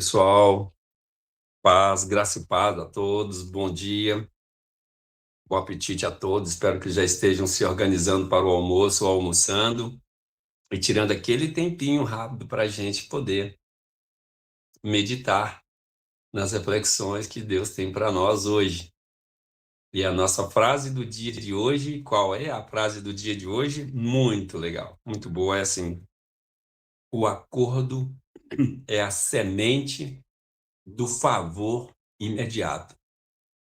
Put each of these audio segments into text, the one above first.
Pessoal, paz, graça e paz a todos, bom dia, bom apetite a todos. Espero que já estejam se organizando para o almoço ou almoçando e tirando aquele tempinho rápido para a gente poder meditar nas reflexões que Deus tem para nós hoje. E a nossa frase do dia de hoje, qual é a frase do dia de hoje? Muito legal, muito boa, é assim: o acordo é a semente do favor imediato.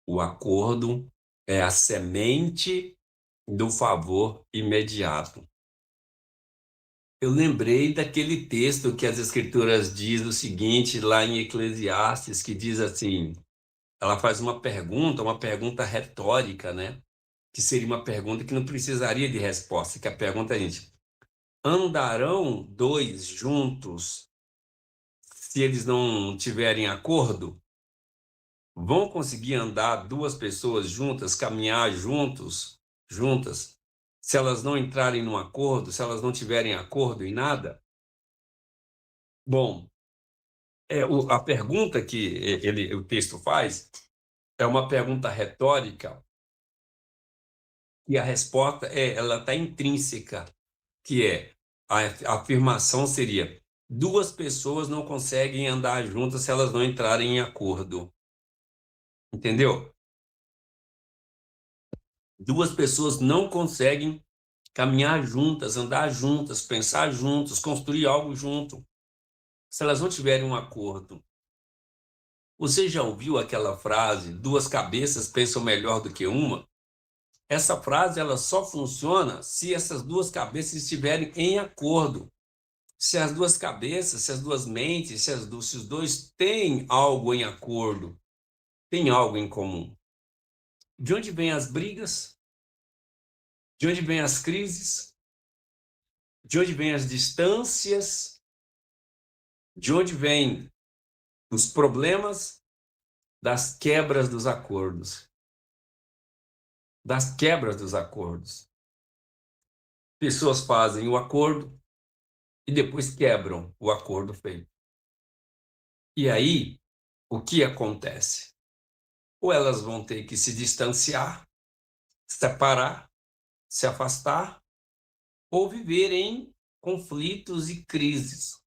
O acordo é a semente do favor imediato. Eu lembrei daquele texto que as Escrituras diz o seguinte, lá em Eclesiastes, que diz assim, ela faz uma pergunta retórica, né? Que seria uma pergunta que não precisaria de resposta, que a pergunta é a gente, andarão dois juntos se eles não tiverem acordo? Vão conseguir andar duas pessoas juntas, caminhar juntas, se elas não entrarem num acordo, se elas não tiverem acordo em nada? Bom, a pergunta que o texto faz é uma pergunta retórica e a resposta ela está intrínseca, que a afirmação seria: duas pessoas não conseguem andar juntas se elas não entrarem em acordo. Entendeu? Duas pessoas não conseguem caminhar juntas, andar juntas, pensar juntos, construir algo junto, se elas não tiverem um acordo. Você já ouviu aquela frase, duas cabeças pensam melhor do que uma? Essa frase ela só funciona se essas duas cabeças estiverem em acordo. Se as duas cabeças, se as duas mentes, se os dois têm algo em acordo, têm algo em comum. De onde vêm as brigas? De onde vêm as crises? De onde vêm as distâncias? De onde vêm os problemas? Das quebras dos acordos. Das quebras dos acordos. Pessoas fazem o acordo e depois quebram o acordo feito. E aí, o que acontece? Ou elas vão ter que se distanciar, separar, se afastar, ou viver em conflitos e crises.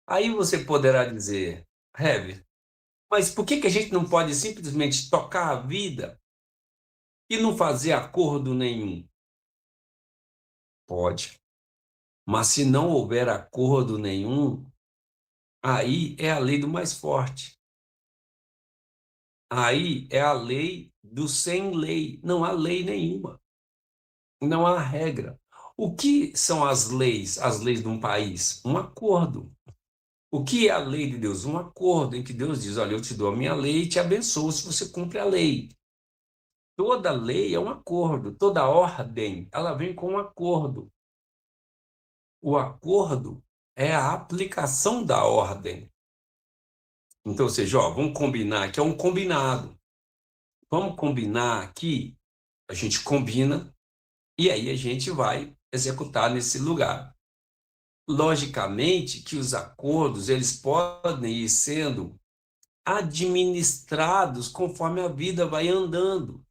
Aí você poderá dizer, Heavy, mas por que a gente não pode simplesmente tocar a vida e não fazer acordo nenhum? Pode. Mas se não houver acordo nenhum, aí é a lei do mais forte. Aí é a lei do sem lei. Não há lei nenhuma. Não há regra. O que são as leis de um país? Um acordo. O que é a lei de Deus? Um acordo em que Deus diz, olha, eu te dou a minha lei e te abençoo se você cumpre a lei. Toda lei é um acordo. Toda ordem, ela vem com um acordo. O acordo é a aplicação da ordem. Então, ou seja, vamos combinar que é um combinado. Vamos combinar aqui, a gente combina e aí a gente vai executar nesse lugar. Logicamente que os acordos eles podem ir sendo administrados conforme a vida vai andando.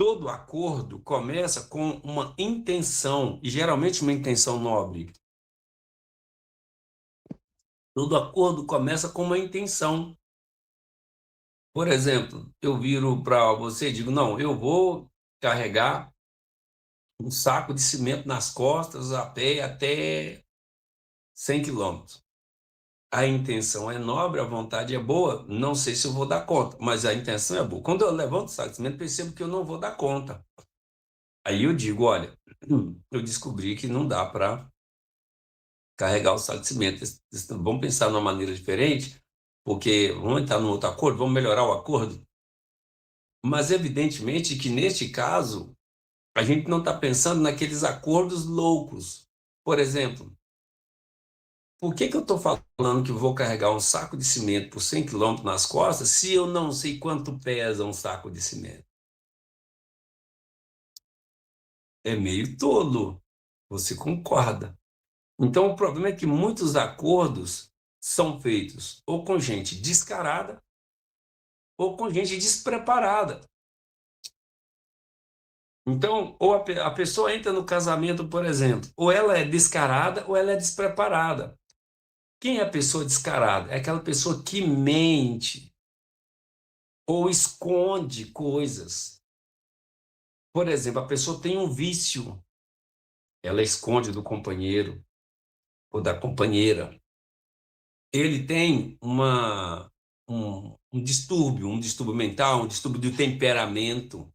Todo acordo começa com uma intenção, e geralmente uma intenção nobre. Todo acordo começa com uma intenção. Por exemplo, eu viro para você e digo, não, eu vou carregar um saco de cimento nas costas a pé até 100 quilômetros. A intenção é nobre, a vontade é boa, não sei se eu vou dar conta, mas a intenção é boa. Quando eu levanto o saco de cimento, percebo que eu não vou dar conta. Aí eu digo, olha, eu descobri que não dá para carregar o saco de cimento. Vamos pensar numa maneira diferente, porque vamos entrar num outro acordo, vamos melhorar o acordo. Mas evidentemente que neste caso, a gente não está pensando naqueles acordos loucos. Por exemplo, por que eu estou falando que vou carregar um saco de cimento por 100 quilômetros nas costas se eu não sei quanto pesa um saco de cimento? É meio tolo. Você concorda? Então, o problema é que muitos acordos são feitos ou com gente descarada ou com gente despreparada. Então, ou a pessoa entra no casamento, por exemplo, ou ela é descarada ou ela é despreparada. Quem é a pessoa descarada? É aquela pessoa que mente ou esconde coisas. Por exemplo, a pessoa tem um vício, ela esconde do companheiro ou da companheira. Ele tem um distúrbio mental, um distúrbio do temperamento,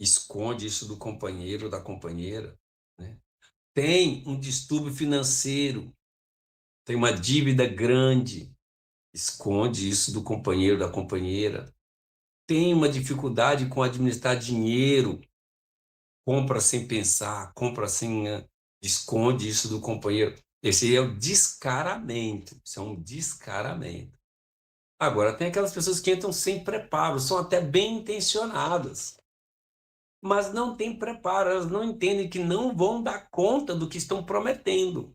esconde isso do companheiro ou da companheira, né? Tem um distúrbio financeiro, tem uma dívida grande, esconde isso do companheiro, da companheira. Tem uma dificuldade com administrar dinheiro, compra sem pensar, compra sem, esconde isso do companheiro. Esse é o descaramento, isso é um descaramento. Agora, tem aquelas pessoas que entram sem preparo, são até bem intencionadas, mas não têm preparo, elas não entendem que não vão dar conta do que estão prometendo.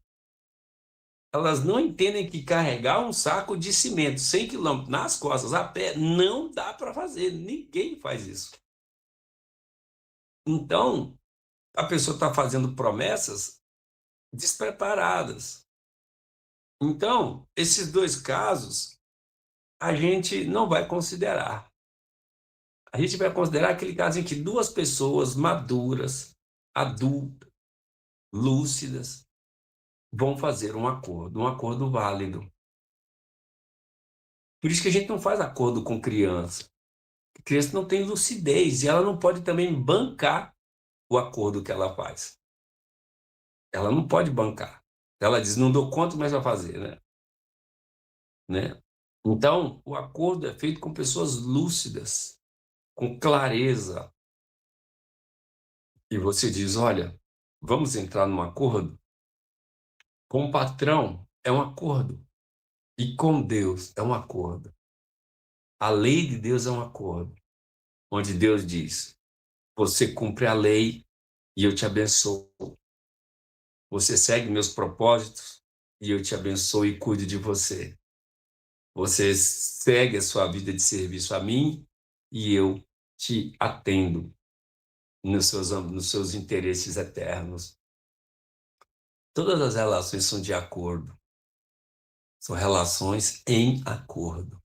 Elas não entendem que carregar um saco de cimento 100 quilômetros nas costas a pé não dá para fazer, ninguém faz isso. Então, a pessoa está fazendo promessas despreparadas. Então, esses dois casos, a gente não vai considerar. A gente vai considerar aquele caso em que duas pessoas maduras, adultas, lúcidas, vão fazer um acordo válido. Por isso que a gente não faz acordo com criança. A criança não tem lucidez e ela não pode também bancar o acordo que ela faz. Ela não pode bancar. Ela diz, não dou conta, mas vai fazer, né? Então, o acordo é feito com pessoas lúcidas, com clareza. E você diz, olha, vamos entrar num acordo? Com o patrão é um acordo. E com Deus é um acordo. A lei de Deus é um acordo, onde Deus diz, você cumpre a lei e eu te abençoo. Você segue meus propósitos e eu te abençoo e cuido de você. Você segue a sua vida de serviço a mim e eu te atendo nos seus interesses eternos. Todas as relações são de acordo. São relações em acordo.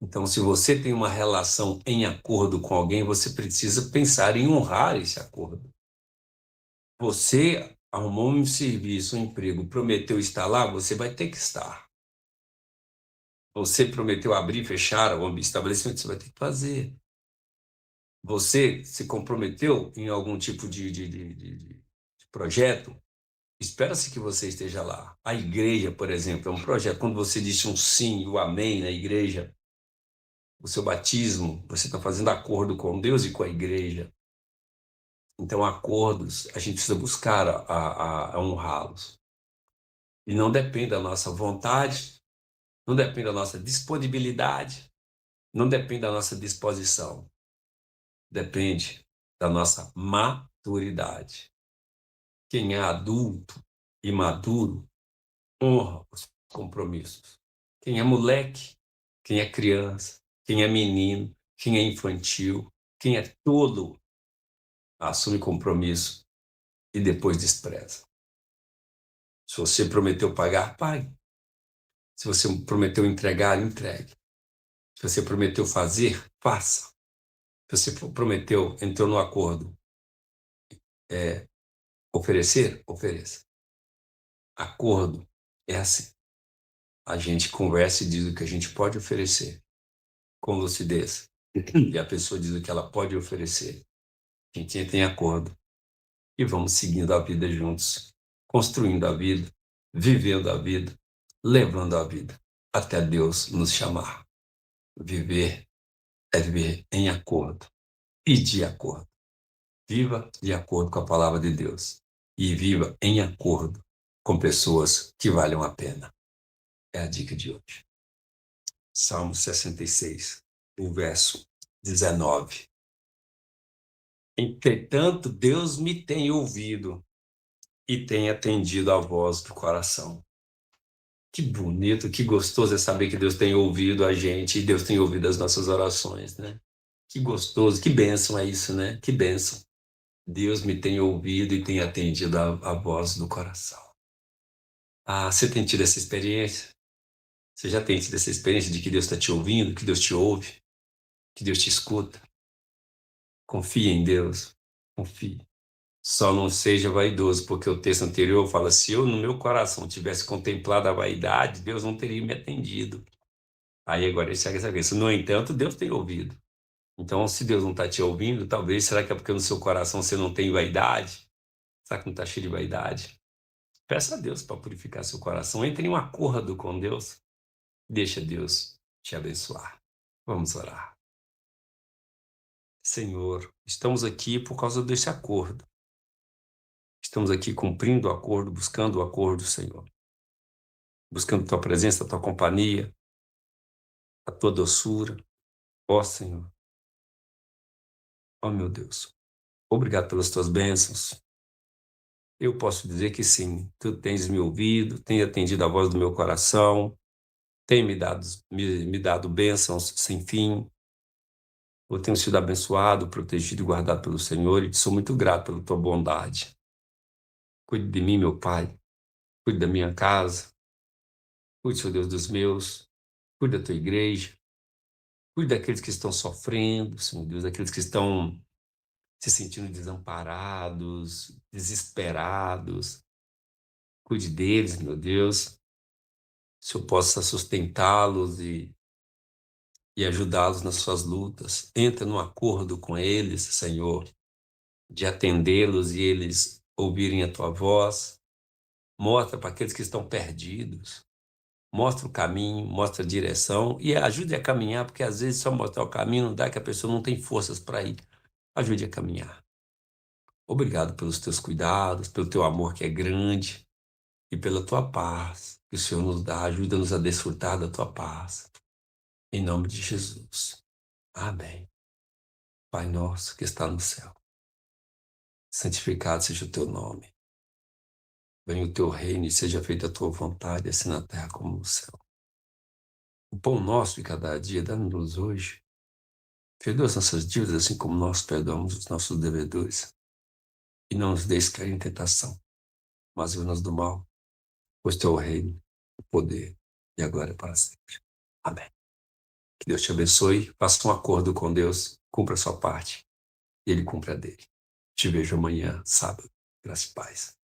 Então, se você tem uma relação em acordo com alguém, você precisa pensar em honrar esse acordo. Você arrumou um serviço, um emprego, prometeu estar lá, você vai ter que estar. Você prometeu abrir e fechar o estabelecimento, você vai ter que fazer. Você se comprometeu em algum tipo de projeto, espera-se que você esteja lá. A igreja, por exemplo, é um projeto. Quando você disse um sim, o amém na igreja, o seu batismo, você está fazendo acordo com Deus e com a igreja. Então, acordos, a gente precisa buscar a honrá-los. E não depende da nossa vontade, não depende da nossa disponibilidade, não depende da nossa disposição. Depende da nossa maturidade. Quem é adulto e maduro honra os compromissos. Quem é moleque, quem é criança, quem é menino, quem é infantil, quem é tolo, assume compromisso e depois despreza. Se você prometeu pagar, pague. Se você prometeu entregar, entregue. Se você prometeu fazer, faça. Se você prometeu, entrou no acordo, oferecer, ofereça. Acordo é assim. A gente conversa e diz o que a gente pode oferecer com lucidez. E a pessoa diz o que ela pode oferecer. A gente tem acordo. E vamos seguindo a vida juntos, construindo a vida, vivendo a vida, levando a vida, até Deus nos chamar. Viver é viver em acordo e de acordo. Viva de acordo com a palavra de Deus e viva em acordo com pessoas que valham a pena. É a dica de hoje. Salmo 66, o verso 19. Entretanto, Deus me tem ouvido. e tem atendido a voz do coração. Que bonito, que gostoso é saber que Deus tem ouvido a gente e Deus tem ouvido as nossas orações, né? Que gostoso, que bênção é isso, né? Que bênção. Deus me tem ouvido e tem atendido a voz do coração. Ah, você tem tido essa experiência? Você já tem tido essa experiência de que Deus está te ouvindo, que Deus te ouve, que Deus te escuta? Confie em Deus, confie. Só não seja vaidoso, porque o texto anterior fala: se eu no meu coração tivesse contemplado a vaidade, Deus não teria me atendido. Aí agora ele segue essa vez. No entanto, Deus tem ouvido. Então, se Deus não está te ouvindo, talvez, será que é porque no seu coração você não tem vaidade? Será que não está cheio de vaidade? Peça a Deus para purificar seu coração. Entre em um acordo com Deus. Deixa Deus te abençoar. Vamos orar. Senhor, estamos aqui por causa desse acordo. Estamos aqui cumprindo o acordo, buscando o acordo, Senhor. Buscando tua presença, tua companhia, a tua doçura. Ó Senhor, ó meu Deus, obrigado pelas tuas bênçãos. Eu posso dizer que sim, tu tens me ouvido, tens atendido a voz do meu coração, tem me dado bênçãos sem fim. Eu tenho sido abençoado, protegido e guardado pelo Senhor e te sou muito grato pela tua bondade. Cuide de mim, meu Pai, cuide da minha casa, cuide, Senhor Deus, dos meus, cuide da tua igreja, cuide daqueles que estão sofrendo, Senhor Deus, daqueles que estão se sentindo desamparados, desesperados. Cuide deles, meu Deus, se eu possa sustentá-los e ajudá-los nas suas lutas. Entra num acordo com eles, Senhor, de atendê-los e eles ouvirem a tua voz. Mostra para aqueles que estão perdidos. Mostra o caminho, mostra a direção e ajude a caminhar, porque às vezes só mostrar o caminho não dá, que a pessoa não tem forças para ir. Ajude a caminhar. Obrigado pelos teus cuidados, pelo teu amor que é grande e pela tua paz que o Senhor nos dá. Ajuda-nos a desfrutar da tua paz. Em nome de Jesus. Amém. Pai nosso que está no céu, santificado seja o teu nome. Venha o teu reino e seja feita a tua vontade, assim na terra como no céu. O pão nosso de cada dia, dá-nos hoje. Perdoa as nossas dívidas, assim como nós perdoamos os nossos devedores. E não nos deixes cair em tentação, mas livra-nos do mal, pois teu é o reino, o poder e a glória para sempre. Amém. Que Deus te abençoe, faça um acordo com Deus, cumpra a sua parte e Ele cumpra a dele. Te vejo amanhã, sábado. Graça e paz.